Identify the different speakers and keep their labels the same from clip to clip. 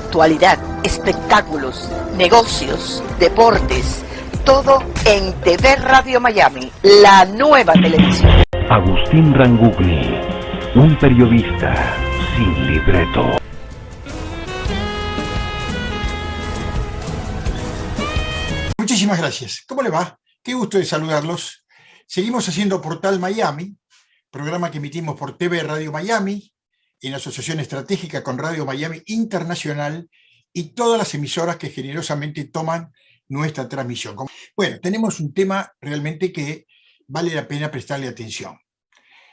Speaker 1: actualidad, espectáculos, negocios, deportes, todo en TV Radio Miami, la nueva televisión.
Speaker 2: Agustín Rangugli, un periodista sin libreto.
Speaker 3: Muchísimas gracias. ¿Cómo le va? Qué gusto de saludarlos. Seguimos haciendo Portal Miami, programa que emitimos por TV Radio Miami, en asociación estratégica con Radio Miami Internacional y todas las emisoras que generosamente toman nuestra transmisión. Bueno, tenemos un tema realmente que vale la pena prestarle atención.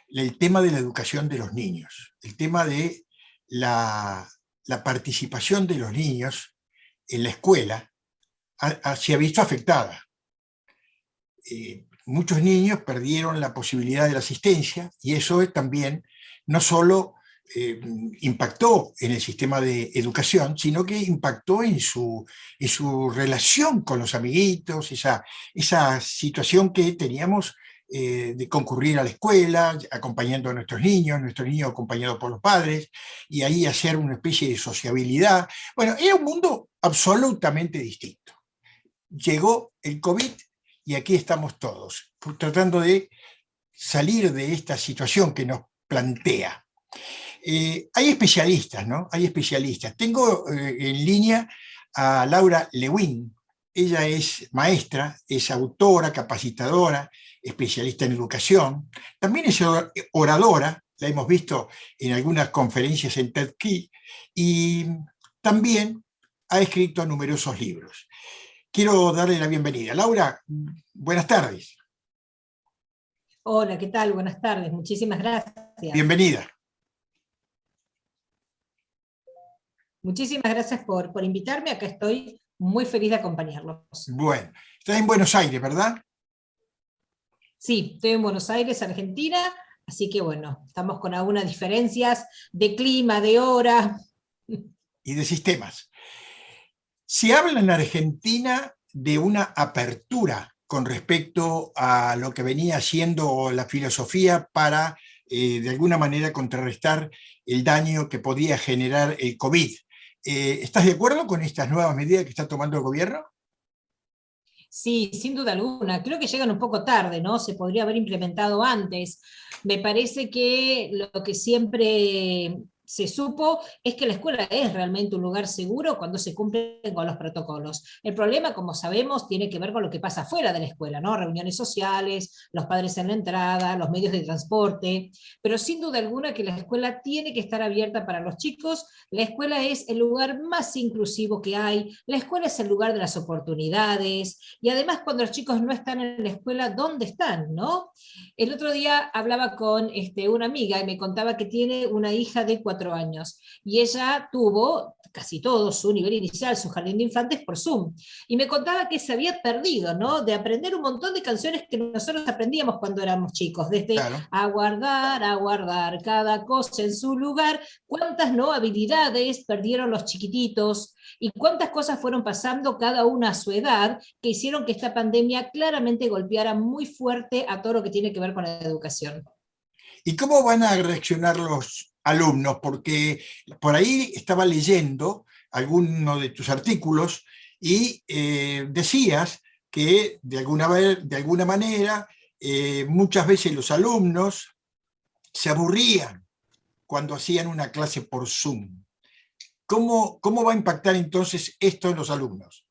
Speaker 3: El tema de la educación de los niños, el tema de la participación de los niños en la escuela se ha visto afectada. Muchos niños perdieron la posibilidad de la asistencia y eso también no solo impactó en el sistema de educación, sino que impactó en su relación con los amiguitos, esa situación que teníamos de concurrir a la escuela, acompañando a nuestros niños acompañados por los padres, y ahí hacer una especie de sociabilidad. Bueno, era un mundo absolutamente distinto. Llegó el COVID y aquí estamos todos, tratando de salir de esta situación que nos plantea. Hay especialistas, ¿no? Hay especialistas. Tengo en línea a Laura Lewin. Ella es maestra, es autora, capacitadora, especialista en educación. También es oradora, la hemos visto en algunas conferencias en TED Key, y también ha escrito numerosos libros. Quiero darle la bienvenida. Laura, buenas tardes.
Speaker 4: Hola, ¿qué tal? Buenas tardes, muchísimas gracias.
Speaker 3: Bienvenida.
Speaker 4: Muchísimas gracias por invitarme, acá estoy muy feliz de acompañarlos.
Speaker 3: Bueno, estás en Buenos Aires, ¿verdad?
Speaker 4: Sí, estoy en Buenos Aires, Argentina, así que bueno, estamos con algunas diferencias de clima, de hora.
Speaker 3: Y de sistemas. Se habla en Argentina de una apertura con respecto a lo que venía siendo la filosofía para, de alguna manera, contrarrestar el daño que podía generar el COVID. ¿Estás de acuerdo con estas nuevas medidas que está tomando el gobierno?
Speaker 4: Sí, sin duda alguna. Creo que llegan un poco tarde, ¿no? Se podría haber implementado antes. Me parece que lo que siempre se supo es que la escuela es realmente un lugar seguro cuando se cumplen con los protocolos. El problema, como sabemos, tiene que ver con lo que pasa fuera de la escuela, ¿no? Reuniones sociales, los padres en la entrada, los medios de transporte, pero sin duda alguna que la escuela tiene que estar abierta para los chicos. La escuela es el lugar más inclusivo que hay, la escuela es el lugar de las oportunidades, y además cuando los chicos no están en la escuela, ¿dónde están, no? El otro día hablaba con una amiga y me contaba que tiene una hija de 4 años, y ella tuvo casi todo su nivel inicial, su jardín de infantes por Zoom, y me contaba que se había perdido, ¿no? De aprender un montón de canciones que nosotros aprendíamos cuando éramos chicos, desde
Speaker 3: Claro.
Speaker 4: a guardar cada cosa en su lugar, cuántas no habilidades perdieron los chiquititos, y cuántas cosas fueron pasando cada una a su edad, que hicieron que esta pandemia claramente golpeara muy fuerte a todo lo que tiene que ver con la educación.
Speaker 3: ¿Y cómo van a reaccionar los alumnos? Porque por ahí estaba leyendo alguno de tus artículos y decías que de alguna manera muchas veces los alumnos se aburrían cuando hacían una clase por Zoom. ¿Cómo va a impactar entonces esto en los alumnos?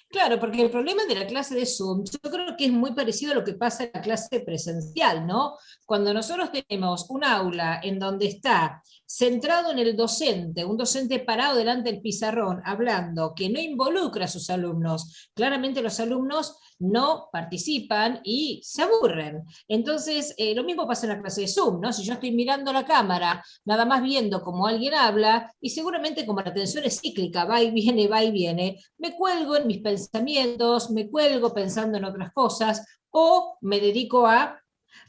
Speaker 4: Claro, porque el problema de la clase de Zoom, yo creo que es muy parecido a lo que pasa en la clase presencial, ¿no? Cuando nosotros tenemos un aula en donde está centrado en el docente, un docente parado delante del pizarrón, hablando, que no involucra a sus alumnos, claramente los alumnos no participan y se aburren. Entonces, lo mismo pasa en la clase de Zoom, ¿no? Si yo estoy mirando la cámara, nada más viendo cómo alguien habla, y seguramente como la atención es cíclica, va y viene, me cuelgo en mis pensamientos, me cuelgo pensando en otras cosas, o me dedico a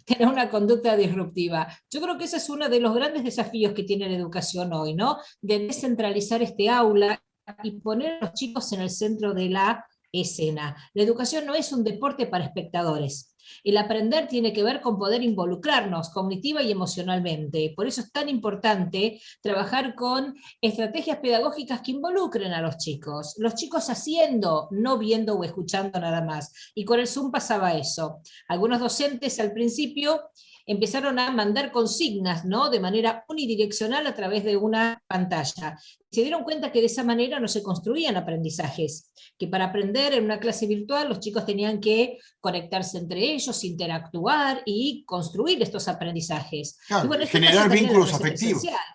Speaker 4: tener una conducta disruptiva. Yo creo que ese es uno de los grandes desafíos que tiene la educación hoy, ¿no? De descentralizar este aula y poner a los chicos en el centro de la escena. La educación no es un deporte para espectadores. El aprender tiene que ver con poder involucrarnos cognitiva y emocionalmente. Por eso es tan importante trabajar con estrategias pedagógicas que involucren a los chicos. Los chicos haciendo, no viendo o escuchando nada más. Y con el Zoom pasaba eso. Algunos docentes al principio empezaron a mandar consignas, ¿no? De manera unidireccional a través de una pantalla. Se dieron cuenta que de esa manera no se construían aprendizajes, que para aprender en una clase virtual los chicos tenían que conectarse entre ellos, interactuar y construir estos aprendizajes.
Speaker 3: Claro,
Speaker 4: Y bueno, esto
Speaker 3: generar
Speaker 4: pasa también en la
Speaker 3: vínculos
Speaker 4: clase
Speaker 3: afectivos.
Speaker 4: presencial.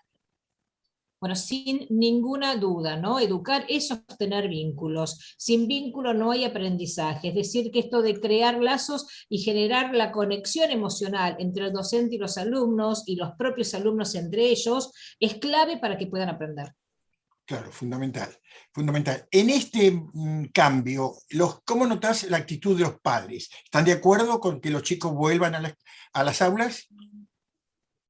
Speaker 4: Bueno, sin ninguna duda, ¿no? Educar es sostener vínculos. Sin vínculo no hay aprendizaje. Es decir, que esto de crear lazos y generar la conexión emocional entre el docente y los propios alumnos entre ellos, es clave para que puedan aprender.
Speaker 3: Claro, fundamental, fundamental. En este cambio, ¿cómo notas la actitud de los padres? ¿Están de acuerdo con que los chicos vuelvan a las aulas?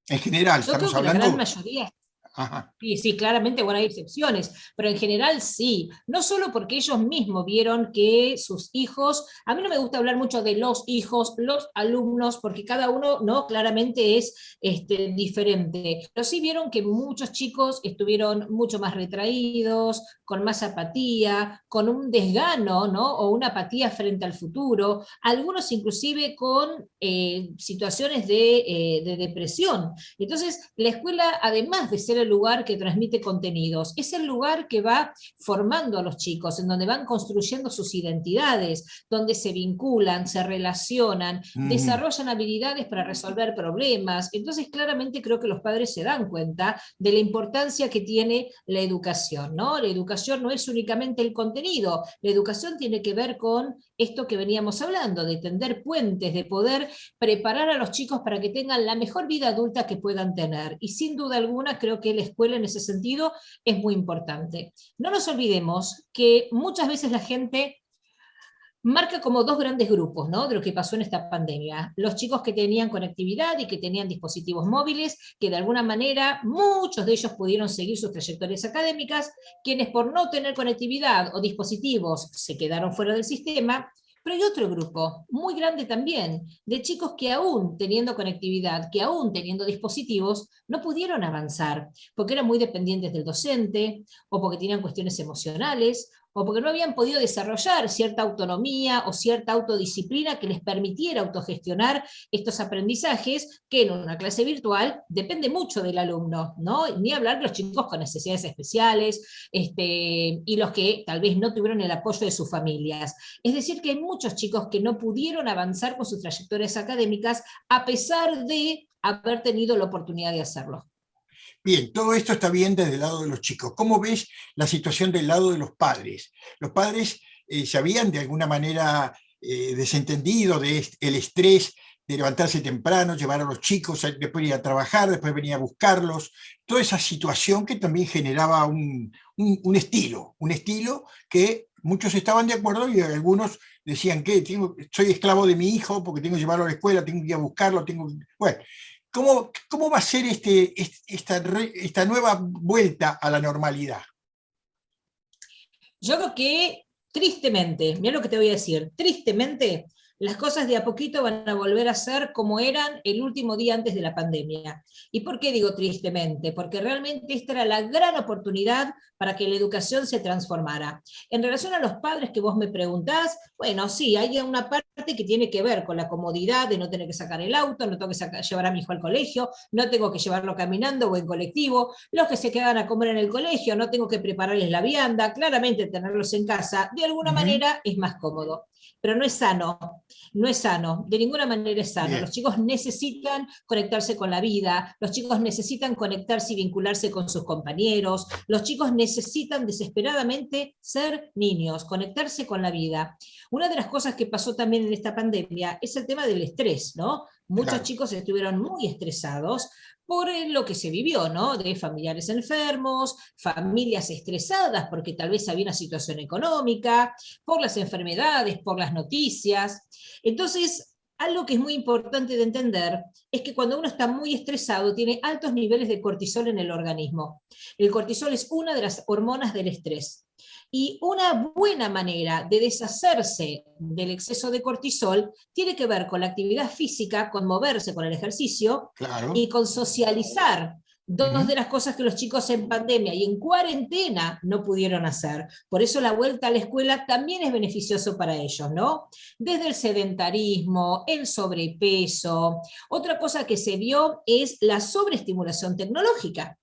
Speaker 3: En general,
Speaker 4: Yo creo
Speaker 3: estamos
Speaker 4: que la gran
Speaker 3: hablando...
Speaker 4: mayoría.
Speaker 3: Ajá.
Speaker 4: Sí, sí, claramente, bueno, hay excepciones, pero en general sí, no solo porque ellos mismos vieron que sus hijos, a mí no me gusta hablar mucho de los hijos, los alumnos, porque cada uno, ¿no? Claramente es diferente, pero sí vieron que muchos chicos estuvieron mucho más retraídos, con más apatía, con un desgano, ¿no? O una apatía frente al futuro, algunos inclusive con situaciones de depresión. Entonces, la escuela, además de ser el lugar que transmite contenidos, es el lugar que va formando a los chicos, en donde van construyendo sus identidades, donde se vinculan, se relacionan, desarrollan habilidades para resolver problemas. Entonces, claramente creo que los padres se dan cuenta de la importancia que tiene la educación, ¿no? La educación no es únicamente el contenido, la educación tiene que ver con esto que veníamos hablando, de tender puentes, de poder preparar a los chicos para que tengan la mejor vida adulta que puedan tener. Y sin duda alguna creo que la escuela en ese sentido es muy importante. No nos olvidemos que muchas veces la gente marca como dos grandes grupos, ¿no? De lo que pasó en esta pandemia. Los chicos que tenían conectividad y que tenían dispositivos móviles, que de alguna manera muchos de ellos pudieron seguir sus trayectorias académicas, quienes por no tener conectividad o dispositivos se quedaron fuera del sistema. Pero hay otro grupo, muy grande también, de chicos que aún teniendo conectividad, que aún teniendo dispositivos, no pudieron avanzar, porque eran muy dependientes del docente, o porque tenían cuestiones emocionales, o porque no habían podido desarrollar cierta autonomía o cierta autodisciplina que les permitiera autogestionar estos aprendizajes, que en una clase virtual depende mucho del alumno, ¿no? Ni hablar de los chicos con necesidades especiales, y los que tal vez no tuvieron el apoyo de sus familias. Es decir, que hay muchos chicos que no pudieron avanzar con sus trayectorias académicas a pesar de haber tenido la oportunidad de hacerlo.
Speaker 3: Bien, todo esto está bien desde el lado de los chicos. ¿Cómo ves la situación del lado de los padres? Los padres se habían de alguna manera desentendido del estrés de levantarse temprano, llevar a los chicos, después ir a trabajar, después venir a buscarlos. Toda esa situación que también generaba un estilo que muchos estaban de acuerdo y algunos decían que soy esclavo de mi hijo porque tengo que llevarlo a la escuela, tengo que ir a buscarlo, Bueno, ¿cómo va a ser esta nueva vuelta a la normalidad?
Speaker 4: Yo creo que, tristemente, mira lo que te voy a decir, tristemente, las cosas de a poquito van a volver a ser como eran el último día antes de la pandemia. ¿Y por qué digo tristemente? Porque realmente esta era la gran oportunidad para que la educación se transformara. En relación a los padres que vos me preguntás, bueno, sí, hay una parte que tiene que ver con la comodidad de no tener que sacar el auto, no tengo que llevar a mi hijo al colegio, no tengo que llevarlo caminando o en colectivo, los que se quedan a comer en el colegio, no tengo que prepararles la vianda, claramente tenerlos en casa, de alguna manera es más cómodo. Pero no es sano, no es sano, de ninguna manera es sano.
Speaker 3: Bien.
Speaker 4: Los chicos necesitan conectarse con la vida, los chicos necesitan conectarse y vincularse con sus compañeros, los chicos necesitan desesperadamente ser niños, conectarse con la vida. Una de las cosas que pasó también en esta pandemia es el tema del estrés, ¿no? Muchos
Speaker 3: Claro.
Speaker 4: chicos estuvieron muy estresados por lo que se vivió, ¿no? De familiares enfermos, familias estresadas porque tal vez había una situación económica, por las enfermedades, por las noticias. Entonces, Algo que es muy importante de entender es que cuando uno está muy estresado tiene altos niveles de cortisol en el organismo. El cortisol es una de las hormonas del estrés. Y una buena manera de deshacerse del exceso de cortisol tiene que ver con la actividad física, con moverse, con el ejercicio
Speaker 3: Claro.
Speaker 4: y con socializar. Dos de las cosas que los chicos en pandemia y en cuarentena no pudieron hacer. Por eso la vuelta a la escuela también es beneficioso para ellos, ¿no? Desde el sedentarismo, el sobrepeso. Otra cosa que se vio es la sobreestimulación tecnológica.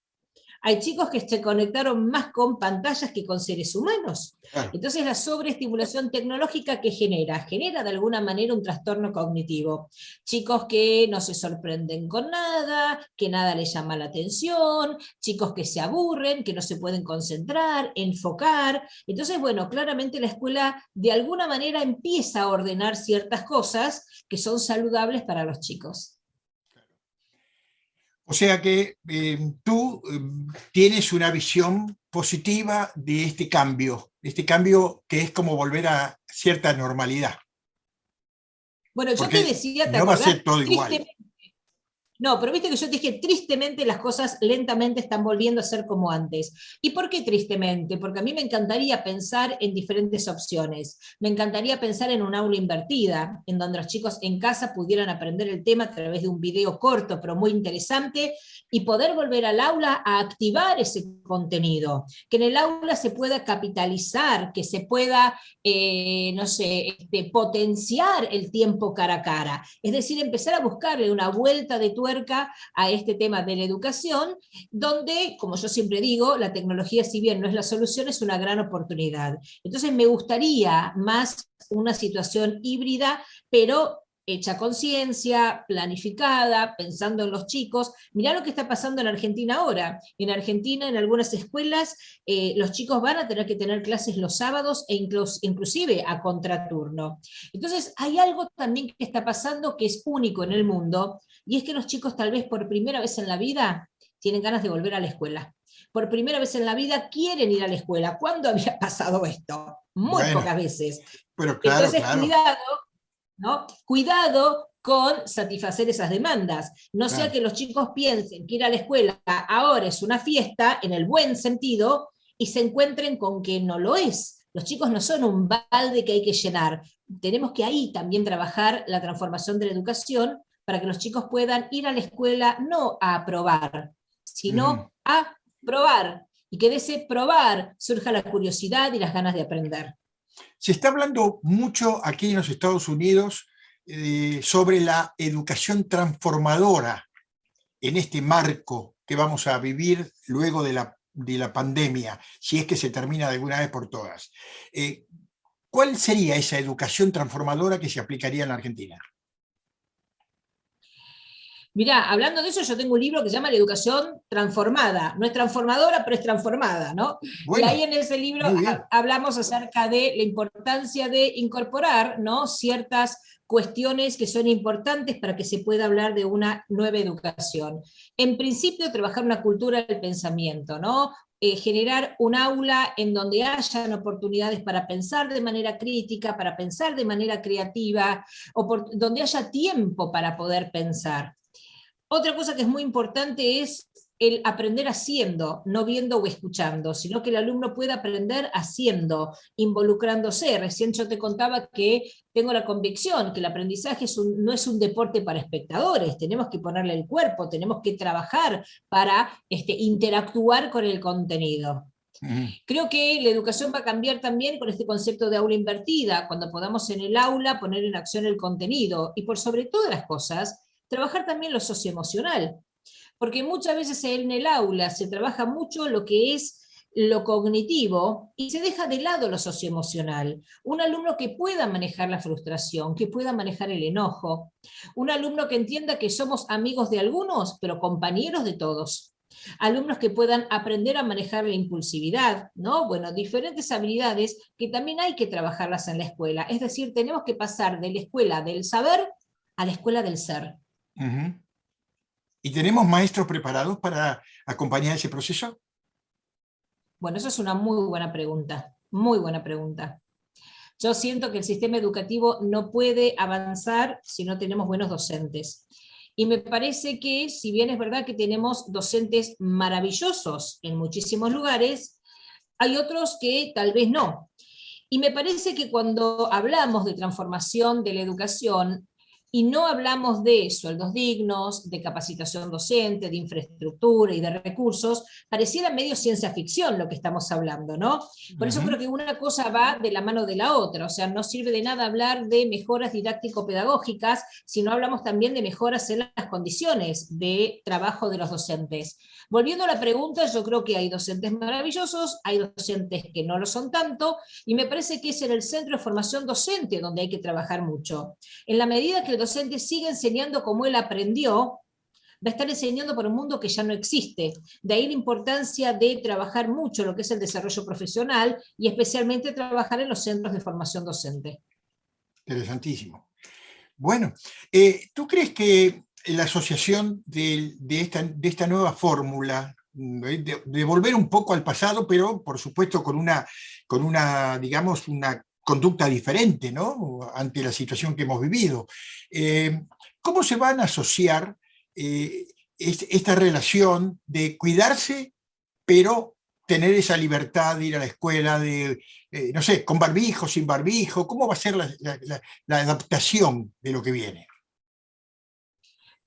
Speaker 4: Hay chicos que se conectaron más con pantallas que con seres humanos.
Speaker 3: Claro.
Speaker 4: Entonces la sobreestimulación tecnológica que genera de alguna manera un trastorno cognitivo. Chicos que no se sorprenden con nada, que nada les llama la atención, chicos que se aburren, que no se pueden concentrar, enfocar. Entonces, bueno, claramente la escuela de alguna manera empieza a ordenar ciertas cosas que son saludables para los chicos.
Speaker 3: O sea que tú tienes una visión positiva de este cambio que es como volver a cierta normalidad.
Speaker 4: Bueno, yo
Speaker 3: Porque
Speaker 4: te decía, ¿te
Speaker 3: no va a
Speaker 4: acordás?
Speaker 3: ser todo igual.
Speaker 4: No, pero viste que yo te dije, tristemente las cosas lentamente están volviendo a ser como antes. ¿Y por qué tristemente? Porque a mí me encantaría pensar en diferentes opciones. Me encantaría pensar en un aula invertida, en donde los chicos en casa pudieran aprender el tema a través de un video corto, pero muy interesante, y poder volver al aula a activar ese contenido. Que en el aula se pueda capitalizar, que se pueda, no sé, potenciar el tiempo cara a cara. Es decir, empezar a buscarle una vuelta de tuerca a este tema de la educación, donde, como yo siempre digo, la tecnología, si bien no es la solución, es una gran oportunidad. Entonces me gustaría más una situación híbrida, pero hecha con ciencia, planificada, pensando en los chicos. Mirá lo que está pasando en Argentina ahora. En Argentina, en algunas escuelas, los chicos van a tener que tener clases los sábados e inclusive a contraturno. Entonces, hay algo también que está pasando que es único en el mundo, y es que los chicos tal vez por primera vez en la vida tienen ganas de volver a la escuela. Por primera vez en la vida quieren ir a la escuela. ¿Cuándo había pasado esto? Muy
Speaker 3: Bueno,
Speaker 4: pocas veces.
Speaker 3: pero claro,
Speaker 4: Entonces,
Speaker 3: claro.
Speaker 4: cuidado, ¿no? Cuidado con satisfacer esas demandas. No sea
Speaker 3: Claro.
Speaker 4: que los chicos piensen que ir a la escuela ahora es una fiesta, en el buen sentido, y se encuentren con que no lo es. Los chicos no son un balde que hay que llenar. Tenemos que ahí también trabajar la transformación de la educación para que los chicos puedan ir a la escuela no a aprobar, sino a probar. Y que de ese probar surja la curiosidad y las ganas de aprender.
Speaker 3: Se está hablando mucho aquí en los Estados Unidos sobre la educación transformadora en este marco que vamos a vivir luego de la pandemia, si es que se termina de alguna vez por todas. ¿Cuál sería esa educación transformadora que se aplicaría en la Argentina?
Speaker 4: Mirá, hablando de eso, yo tengo un libro que se llama La educación transformada. No es transformadora, pero es transformada, ¿no?
Speaker 3: Bueno,
Speaker 4: y ahí en ese libro hablamos acerca de la importancia de incorporar, ¿no?, ciertas cuestiones que son importantes para que se pueda hablar de una nueva educación. En principio, trabajar una cultura del pensamiento, ¿no? Generar un aula en donde hayan oportunidades para pensar de manera crítica, para pensar de manera creativa, donde haya tiempo para poder pensar. Otra cosa que es muy importante es el aprender haciendo, no viendo o escuchando, sino que el alumno pueda aprender haciendo, involucrándose. Recién yo te contaba que tengo la convicción que el aprendizaje no es un deporte para espectadores, tenemos que ponerle el cuerpo, tenemos que trabajar para interactuar con el contenido. Creo que la educación va a cambiar también con este concepto de aula invertida, cuando podamos en el aula poner en acción el contenido, y por sobre todas las cosas, trabajar también lo socioemocional, porque muchas veces en el aula se trabaja mucho lo que es lo cognitivo y se deja de lado lo socioemocional. Un alumno que pueda manejar la frustración, que pueda manejar el enojo, un alumno que entienda que somos amigos de algunos, pero compañeros de todos. Alumnos que puedan aprender a manejar la impulsividad, ¿no? Bueno, diferentes habilidades que también hay que trabajarlas en la escuela. Es decir, tenemos que pasar de la escuela del saber a la escuela del ser.
Speaker 3: ¿Y tenemos maestros preparados para acompañar ese proceso?
Speaker 4: Bueno, eso es una muy buena pregunta, muy buena pregunta. Yo siento que el sistema educativo no puede avanzar si no tenemos buenos docentes. Y me parece que, si bien es verdad que tenemos docentes maravillosos en muchísimos lugares, hay otros que tal vez no. Y me parece que cuando hablamos de transformación de la educación, y no hablamos de sueldos dignos, de capacitación docente, de infraestructura y de recursos, pareciera medio ciencia ficción lo que estamos hablando, ¿no? Por eso creo que una cosa va de la mano de la otra, o sea, no sirve de nada hablar de mejoras didáctico-pedagógicas, si no hablamos también de mejoras en las condiciones de trabajo de los docentes. Volviendo a la pregunta, yo creo que hay docentes maravillosos, hay docentes que no lo son tanto, y me parece que es en el centro de formación docente donde hay que trabajar mucho. En la medida que el docente sigue enseñando como él aprendió, va a estar enseñando por un mundo que ya no existe. De ahí la importancia de trabajar mucho lo que es el desarrollo profesional y especialmente trabajar en los centros de formación docente.
Speaker 3: Interesantísimo. Bueno, ¿tú crees que la asociación de esta nueva fórmula, de volver un poco al pasado, pero por supuesto con una digamos, una conducta diferente, ¿no?, ante la situación que hemos vivido, ¿cómo se van a asociar esta relación de cuidarse, pero tener esa libertad de ir a la escuela, no sé, con barbijo, sin barbijo? ¿Cómo va a ser la adaptación de lo que viene?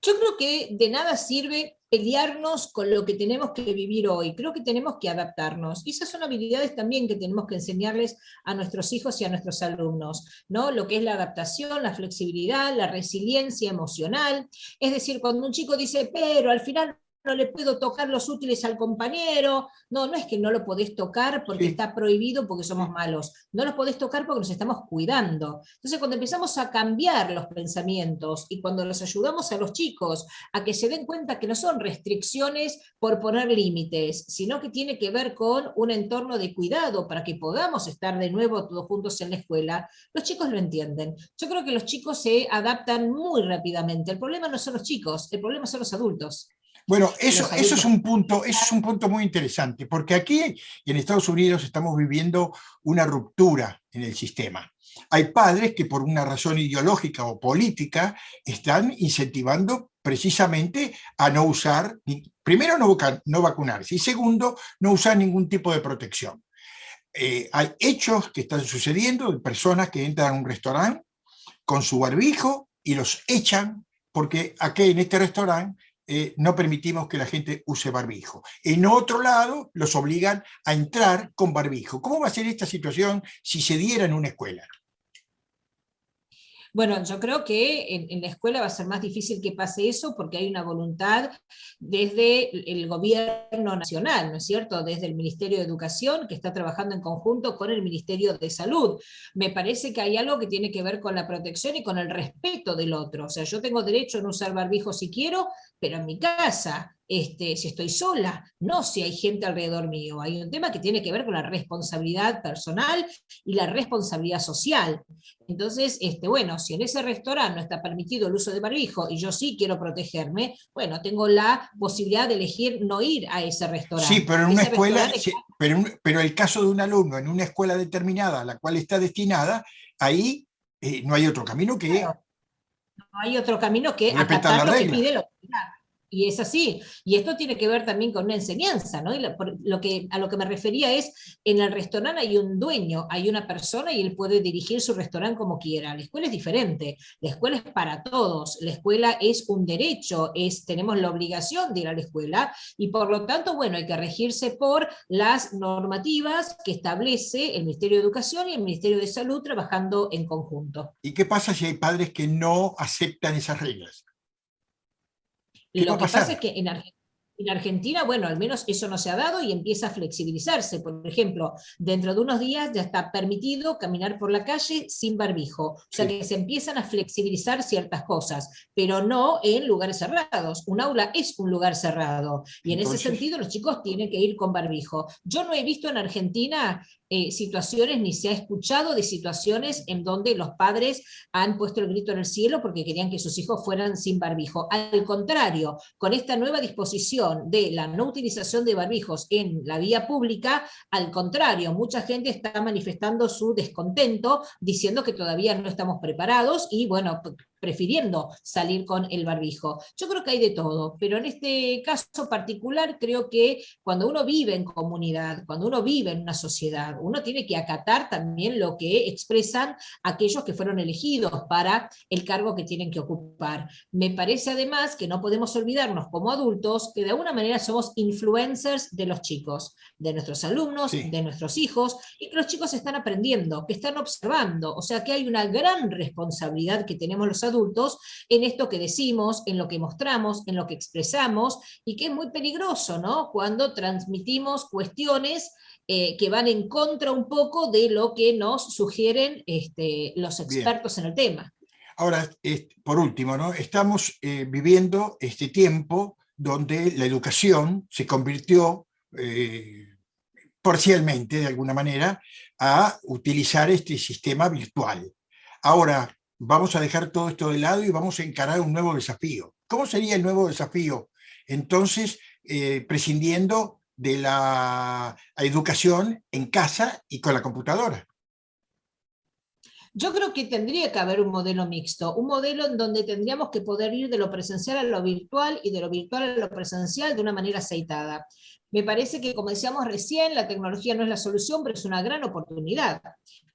Speaker 4: Yo creo que de nada sirve pelearnos con lo que tenemos que vivir hoy. Creo que tenemos que adaptarnos. Y esas son habilidades también que tenemos que enseñarles a nuestros hijos y a nuestros alumnos, ¿no? Lo que es la adaptación, la flexibilidad, la resiliencia emocional. Es decir, cuando un chico dice, pero al final no le puedo tocar los útiles al compañero. No, no es que no lo podés tocar porque está prohibido, porque somos malos. No los podés tocar porque nos estamos cuidando. Entonces, cuando empezamos a cambiar los pensamientos y cuando los ayudamos a los chicos a que se den cuenta que no son restricciones por poner límites, sino que tiene que ver con un entorno de cuidado para que podamos estar de nuevo todos juntos en la escuela, los chicos lo entienden. Yo creo que los chicos se adaptan muy rápidamente. El problema no son los chicos, el problema son los adultos.
Speaker 3: Bueno, eso es un punto muy interesante, porque aquí en Estados Unidos estamos viviendo una ruptura en el sistema. Hay padres que por una razón ideológica o política están incentivando precisamente a no usar, primero no vacunarse, y segundo, no usar ningún tipo de protección. Hay hechos que están sucediendo de personas que entran a un restaurante con su barbijo y los echan porque aquí en este restaurante no permitimos que la gente use barbijo. En otro lado, los obligan a entrar con barbijo. ¿Cómo va a ser esta situación si se diera en una escuela?
Speaker 4: Bueno, yo creo que en la escuela va a ser más difícil que pase eso porque hay una voluntad desde el gobierno nacional, ¿no es cierto? Desde el Ministerio de Educación, que está trabajando en conjunto con el Ministerio de Salud. Me parece que hay algo que tiene que ver con la protección y con el respeto del otro. O sea, yo tengo derecho a no usar barbijo si quiero, pero en mi casa, si estoy sola, no si hay gente alrededor mío. Hay un tema que tiene que ver con la responsabilidad personal y la responsabilidad social. Entonces, bueno, si en ese restaurante no está permitido el uso de barbijo y yo sí quiero protegerme, bueno, tengo la posibilidad de elegir no ir a ese restaurante.
Speaker 3: Sí, pero en una escuela, pero el caso de un alumno en una escuela determinada a la cual está destinada, ahí no hay otro camino que...
Speaker 4: Claro, no hay otro camino que
Speaker 3: respetar
Speaker 4: acatar
Speaker 3: la
Speaker 4: lo que
Speaker 3: regla.
Speaker 4: pide la autoridad. Y es así. Y esto tiene que ver también con una enseñanza, ¿no? Y a lo que me refería es, en el restaurante hay un dueño, hay una persona y él puede dirigir su restaurante como quiera. La escuela es diferente. La escuela es para todos. La escuela es un derecho, tenemos la obligación de ir a la escuela y por lo tanto, bueno, hay que regirse por las normativas que establece el Ministerio de Educación y el Ministerio de Salud trabajando en conjunto.
Speaker 3: ¿Y qué pasa si hay padres que no aceptan esas reglas?
Speaker 4: Lo que pasa es que en Argentina, bueno, al menos eso no se ha dado y empieza a flexibilizarse. Por ejemplo, dentro de unos días ya está permitido caminar por la calle sin barbijo. O sea que se empiezan a flexibilizar ciertas cosas, pero no en lugares cerrados. Un aula es un lugar cerrado y en ese sentido los chicos tienen que ir con barbijo. Yo no he visto en Argentina situaciones, ni se ha escuchado de situaciones en donde los padres han puesto el grito en el cielo porque querían que sus hijos fueran sin barbijo. Al contrario, con esta nueva disposición cuestión de la no utilización de barbijos en la vía pública, al contrario, mucha gente está manifestando su descontento, diciendo que todavía no estamos preparados y, bueno, prefiriendo salir con el barbijo. Yo creo que hay de todo, pero en este caso particular creo que cuando uno vive en comunidad, cuando uno vive en una sociedad, uno tiene que acatar también lo que expresan aquellos que fueron elegidos para el cargo que tienen que ocupar. Me parece además que no podemos olvidarnos como adultos que de alguna manera somos influencers de los chicos, de nuestros alumnos,
Speaker 3: Sí.
Speaker 4: de nuestros hijos, y que los chicos están aprendiendo, que están observando, o sea que hay una gran responsabilidad que tenemos los adultos en esto que decimos, en lo que mostramos, en lo que expresamos, y que es muy peligroso, ¿no? Cuando transmitimos cuestiones que van en contra un poco de lo que nos sugieren los
Speaker 3: Bien.
Speaker 4: expertos en el tema.
Speaker 3: Ahora, por último, ¿no? Estamos viviendo este tiempo donde la educación se convirtió parcialmente, de alguna manera, a utilizar este sistema virtual. Ahora, vamos a dejar todo esto de lado y vamos a encarar un nuevo desafío. ¿Cómo sería el nuevo desafío? Entonces, prescindiendo de la educación en casa y con la computadora.
Speaker 4: Yo creo que tendría que haber un modelo mixto, un modelo en donde tendríamos que poder ir de lo presencial a lo virtual y de lo virtual a lo presencial de una manera aceitada. Me parece que, como decíamos recién, la tecnología no es la solución, pero es una gran oportunidad.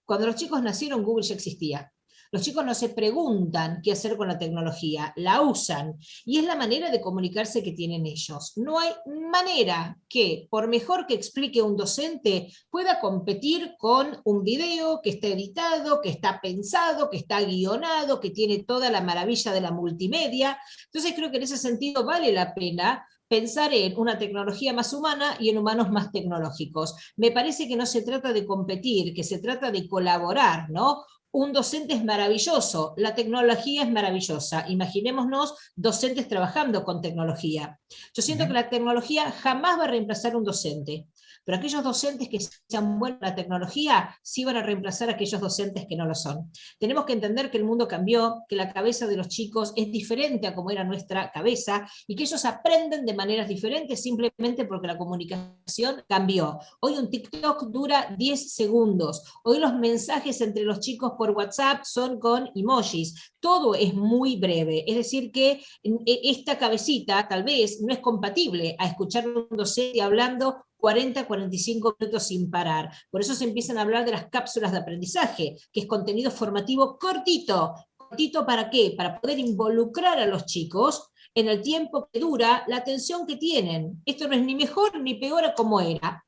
Speaker 4: Cuando los chicos nacieron, Google ya existía. Los chicos no se preguntan qué hacer con la tecnología, la usan, y es la manera de comunicarse que tienen ellos. No hay manera que, por mejor que explique un docente, pueda competir con un video que está editado, que está pensado, que está guionado, que tiene toda la maravilla de la multimedia. Entonces creo que en ese sentido vale la pena pensar en una tecnología más humana y en humanos más tecnológicos. Me parece que no se trata de competir, que se trata de colaborar, ¿no? Un docente es maravilloso, la tecnología es maravillosa. Imaginémonos docentes trabajando con tecnología. Yo siento que la tecnología jamás va a reemplazar a un docente, pero aquellos docentes que sean buenos en la tecnología sí van a reemplazar a aquellos docentes que no lo son. Tenemos que entender que el mundo cambió, que la cabeza de los chicos es diferente a como era nuestra cabeza y que ellos aprenden de maneras diferentes simplemente porque la comunicación cambió. Hoy un TikTok dura 10 segundos. Hoy los mensajes entre los chicos por WhatsApp son con emojis. Todo es muy breve. Es decir que esta cabecita tal vez no es compatible a escuchar a un docente hablando 40-45 minutos sin parar. Por eso se empiezan a hablar de las cápsulas de aprendizaje, que es contenido formativo cortito. ¿Cortito para qué? Para poder involucrar a los chicos en el tiempo que dura la atención que tienen. Esto no es ni mejor ni peor a como era.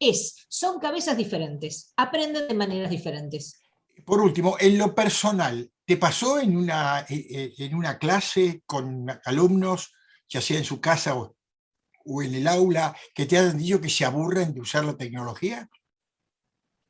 Speaker 4: Son cabezas diferentes. Aprenden de maneras diferentes.
Speaker 3: Por último, en lo personal, ¿te pasó en una clase con alumnos, ya sea en su casa o en el aula, que te han dicho que se aburren de usar la tecnología?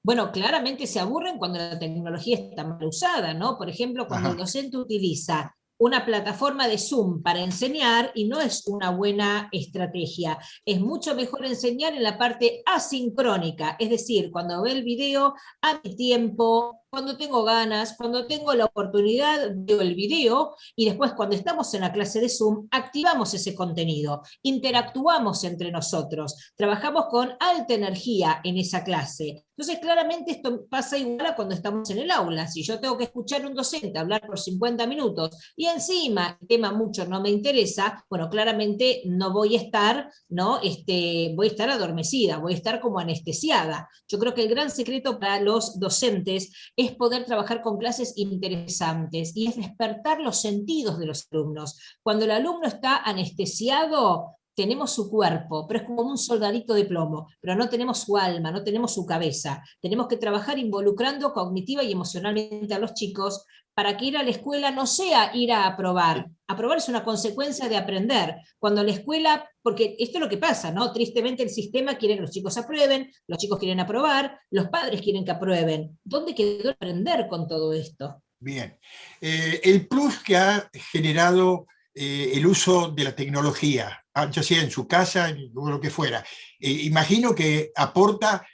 Speaker 4: Bueno, claramente se aburren cuando la tecnología está mal usada, ¿no? Por ejemplo, cuando el docente utiliza una plataforma de Zoom para enseñar y no es una buena estrategia. Es mucho mejor enseñar en la parte asincrónica, es decir, cuando ve el video a mi tiempo, cuando tengo ganas, cuando tengo la oportunidad, veo el video y después cuando estamos en la clase de Zoom, activamos ese contenido, interactuamos entre nosotros, trabajamos con alta energía en esa clase. Entonces, claramente esto pasa igual a cuando estamos en el aula. Si yo tengo que escuchar a un docente hablar por 50 minutos y encima el tema mucho no me interesa, bueno, claramente no voy a estar, ¿no? Voy a estar adormecida, voy a estar como anestesiada. Yo creo que el gran secreto para los docentes es poder trabajar con clases interesantes y es despertar los sentidos de los alumnos. Cuando el alumno está anestesiado, tenemos su cuerpo, pero es como un soldadito de plomo, pero no tenemos su alma, no tenemos su cabeza. Tenemos que trabajar involucrando cognitiva y emocionalmente a los chicos para que ir a la escuela no sea ir a aprobar. Aprobar es una consecuencia de aprender. Cuando la escuela, porque esto es lo que pasa, ¿no? Tristemente el sistema quiere que los chicos aprueben, los chicos quieren aprobar, los padres quieren que aprueben. ¿Dónde quedó aprender con todo esto?
Speaker 3: Bien. El plus que ha generado el uso de la tecnología, ya sea en su casa o lo que fuera, imagino que aporta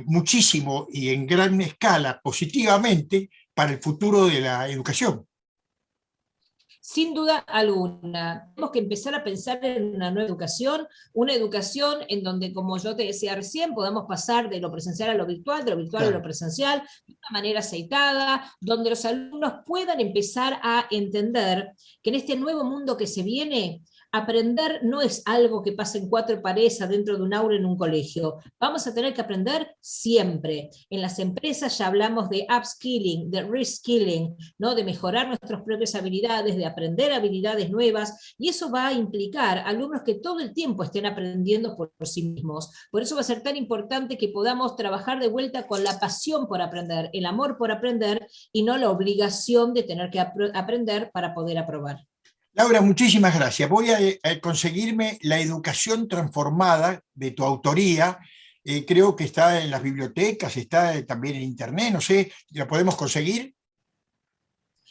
Speaker 3: muchísimo y en gran escala positivamente para el futuro de la educación.
Speaker 4: Sin duda alguna, tenemos que empezar a pensar en una educación en donde, como yo te decía recién, podamos pasar de lo presencial a lo virtual, de lo virtual a lo presencial, de una manera aceitada, donde los alumnos puedan empezar a entender que en este nuevo mundo que se viene, aprender no es algo que pase en cuatro paredes adentro de un aula en un colegio. Vamos a tener que aprender siempre. En las empresas ya hablamos de upskilling, de reskilling, ¿no? De mejorar nuestras propias habilidades, de aprender habilidades nuevas, y eso va a implicar alumnos que todo el tiempo estén aprendiendo por sí mismos. Por eso va a ser tan importante que podamos trabajar de vuelta con la pasión por aprender, el amor por aprender, y no la obligación de tener que aprender para poder aprobar.
Speaker 3: Laura, muchísimas gracias. Voy a conseguirme La educación transformada de tu autoría. Creo que está en las bibliotecas, está también en internet, no sé, ¿la podemos conseguir?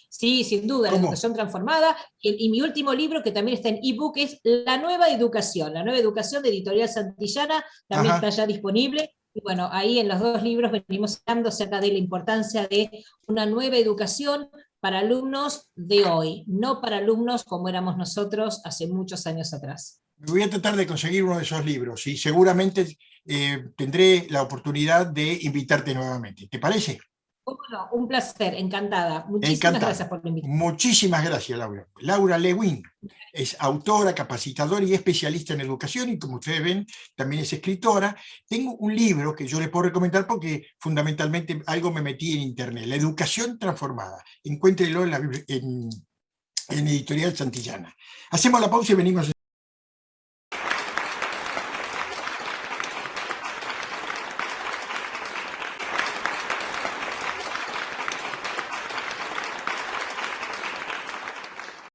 Speaker 4: Sí, sin duda,
Speaker 3: ¿Cómo?
Speaker 4: La educación transformada. Y mi último libro, que también está en ebook, es La nueva educación de Editorial Santillana, también está ya disponible. Y bueno, ahí en los dos libros venimos hablando acerca de la importancia de una nueva educación para alumnos de hoy, no para alumnos como éramos nosotros hace muchos años atrás.
Speaker 3: Voy a tratar de conseguir uno de esos libros y seguramente tendré la oportunidad de invitarte nuevamente. ¿Te parece?
Speaker 4: Bueno, un placer, encantada. Muchísimas gracias por la invitación.
Speaker 3: Muchísimas gracias, Laura. Laura Lewin es autora, capacitadora y especialista en educación, y como ustedes ven, también es escritora. Tengo un libro que yo les puedo recomendar porque fundamentalmente algo me metí en internet, La educación transformada. Encuéntrelo en Editorial Santillana. Hacemos la pausa y venimos.